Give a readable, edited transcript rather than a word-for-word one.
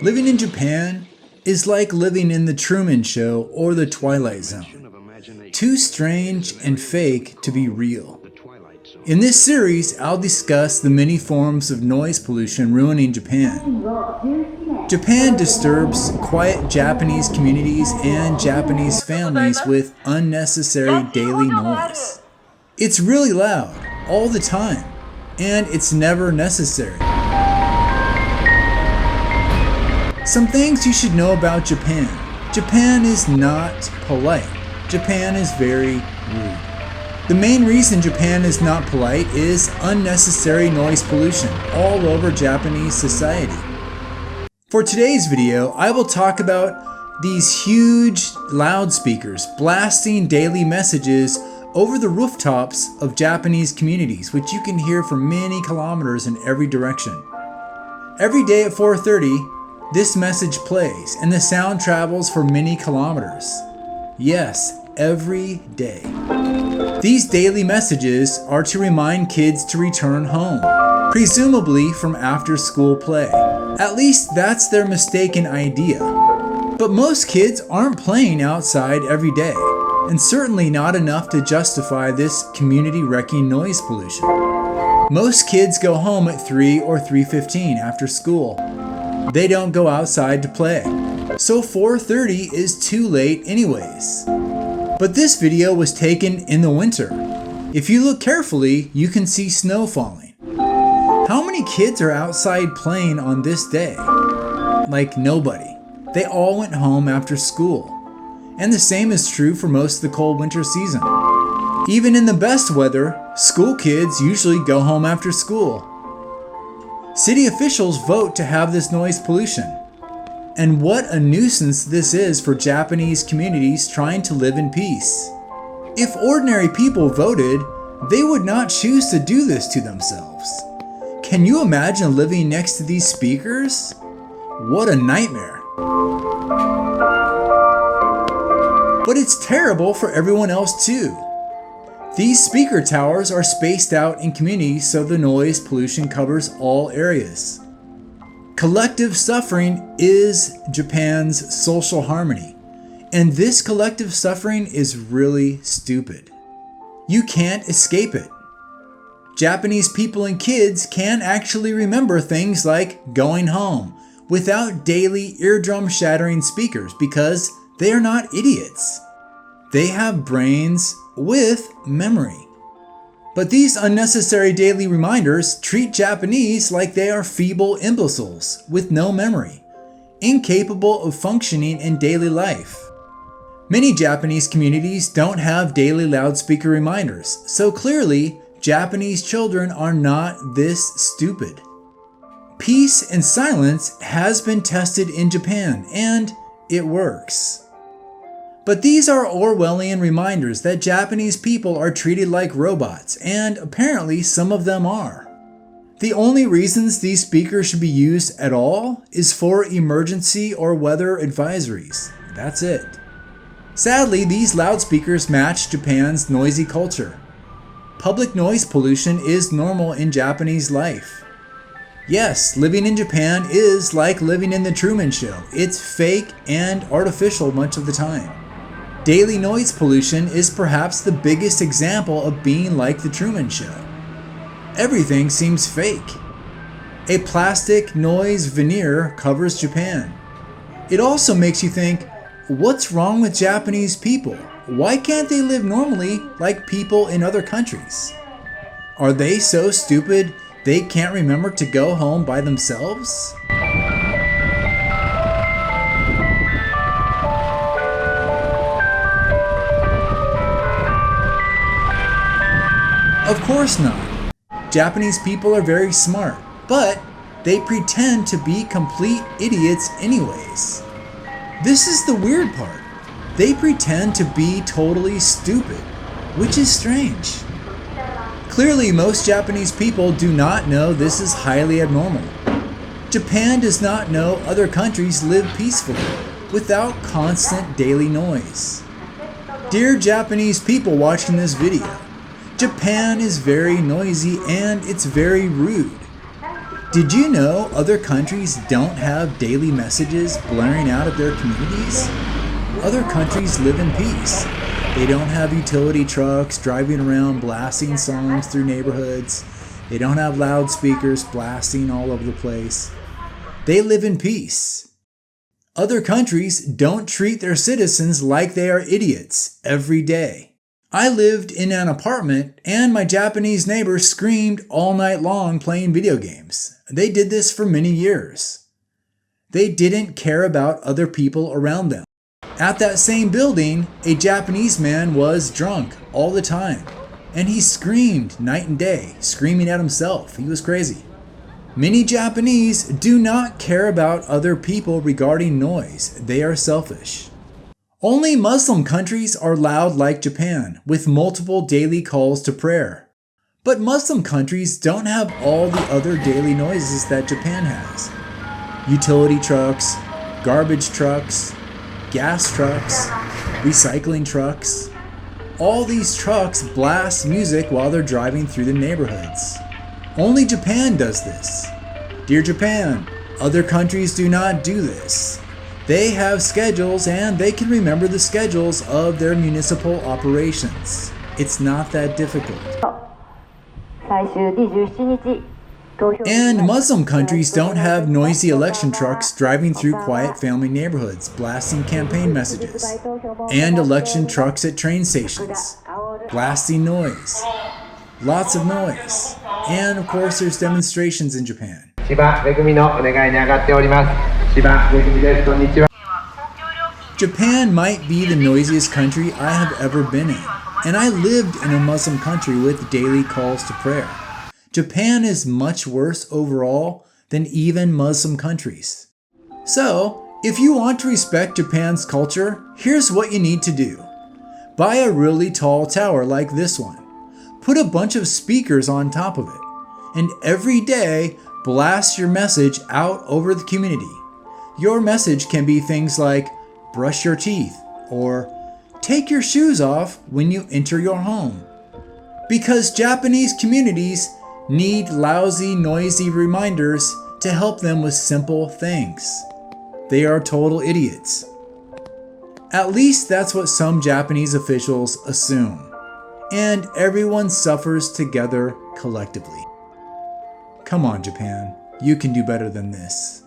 Living in Japan is like living in the Truman Show or the Twilight Zone. Too strange and fake to be real. In this series, I'll discuss the many forms of noise pollution ruining Japan. Japan disturbs quiet Japanese communities and Japanese families with unnecessary daily noise. It's really loud, all the time, and it's never necessary. Some things you should know about Japan. Japan is not polite. Japan is very rude. The main reason Japan is not polite is unnecessary noise pollution all over Japanese society. For today's video, I will talk about these huge loudspeakers blasting daily messages over the rooftops of Japanese communities, which you can hear for many kilometers in every direction. Every day at 4:30, this message plays, and the sound travels for many kilometers. Yes, every day. These daily messages are to remind kids to return home, presumably from after-school play. At least that's their mistaken idea. But most kids aren't playing outside every day, and certainly not enough to justify this community-wrecking noise pollution. Most kids go home at 3 or 3:15 after school. They don't go outside to play, so 4:30 is too late anyways. But this video was taken in the winter. If you look carefully, you can see snow falling. How many kids are outside playing on this day? Like nobody. They all went home after school. And the same is true for most of the cold winter season. Even in the best weather, school kids usually go home after school. City officials vote to have this noise pollution. And what a nuisance this is for Japanese communities trying to live in peace. If ordinary people voted, they would not choose to do this to themselves. Can you imagine living next to these speakers? What a nightmare. But it's terrible for everyone else too. These speaker towers are spaced out in communities so the noise pollution covers all areas. Collective suffering is Japan's social harmony, and this collective suffering is really stupid. You can't escape it. Japanese people and kids can actually remember things like going home without daily eardrum-shattering speakers because they are not idiots. They have brains with memory. But these unnecessary daily reminders treat Japanese like they are feeble imbeciles with no memory, incapable of functioning in daily life. Many Japanese communities don't have daily loudspeaker reminders, so clearly Japanese children are not this stupid. Peace and silence has been tested in Japan, and it works. But these are Orwellian reminders that Japanese people are treated like robots, and apparently some of them are. The only reasons these speakers should be used at all is for emergency or weather advisories. That's it. Sadly, these loudspeakers match Japan's noisy culture. Public noise pollution is normal in Japanese life. Yes, living in Japan is like living in the Truman Show. It's fake and artificial much of the time. Daily noise pollution is perhaps the biggest example of being like the Truman Show. Everything seems fake. A plastic noise veneer covers Japan. It also makes you think, what's wrong with Japanese people? Why can't they live normally like people in other countries? Are they so stupid they can't remember to go home by themselves? Of course not. Japanese people are very smart, but they pretend to be complete idiots anyways. This is the weird part. They pretend to be totally stupid, which is strange. Clearly, most Japanese people do not know this is highly abnormal. Japan does not know other countries live peacefully, without constant daily noise. Dear Japanese people watching this video, Japan is very noisy and it's very rude. Did you know other countries don't have daily messages blaring out of their communities? Other countries live in peace. They don't have utility trucks driving around blasting songs through neighborhoods. They don't have loudspeakers blasting all over the place. They live in peace. Other countries don't treat their citizens like they are idiots every day. I lived in an apartment and my Japanese neighbors screamed all night long playing video games. They did this for many years. They didn't care about other people around them. At that same building, a Japanese man was drunk all the time, and he screamed night and day, screaming at himself. He was crazy. Many Japanese do not care about other people regarding noise. They are selfish. Only Muslim countries are loud like Japan, with multiple daily calls to prayer. But Muslim countries don't have all the other daily noises that Japan has. Utility trucks, garbage trucks, gas trucks, recycling trucks. All these trucks blast music while they're driving through the neighborhoods. Only Japan does this. Dear Japan, other countries do not do this. They have schedules and they can remember the schedules of their municipal operations. It's not that difficult. And Muslim countries don't have noisy election trucks driving through quiet family neighborhoods, blasting campaign messages, and election trucks at train stations, blasting noise. Lots of noise. And of course there's demonstrations in Japan. Japan might be the noisiest country I have ever been in, and I lived in a Muslim country with daily calls to prayer. Japan is much worse overall than even Muslim countries. So, if you want to respect Japan's culture, here's what you need to do. Buy a really tall tower like this one. Put a bunch of speakers on top of it, and every day blast your message out over the community. Your message can be things like, brush your teeth, or take your shoes off when you enter your home. Because Japanese communities need lousy, noisy reminders to help them with simple things. They are total idiots. At least that's what some Japanese officials assume. And everyone suffers together collectively. Come on, Japan. You can do better than this.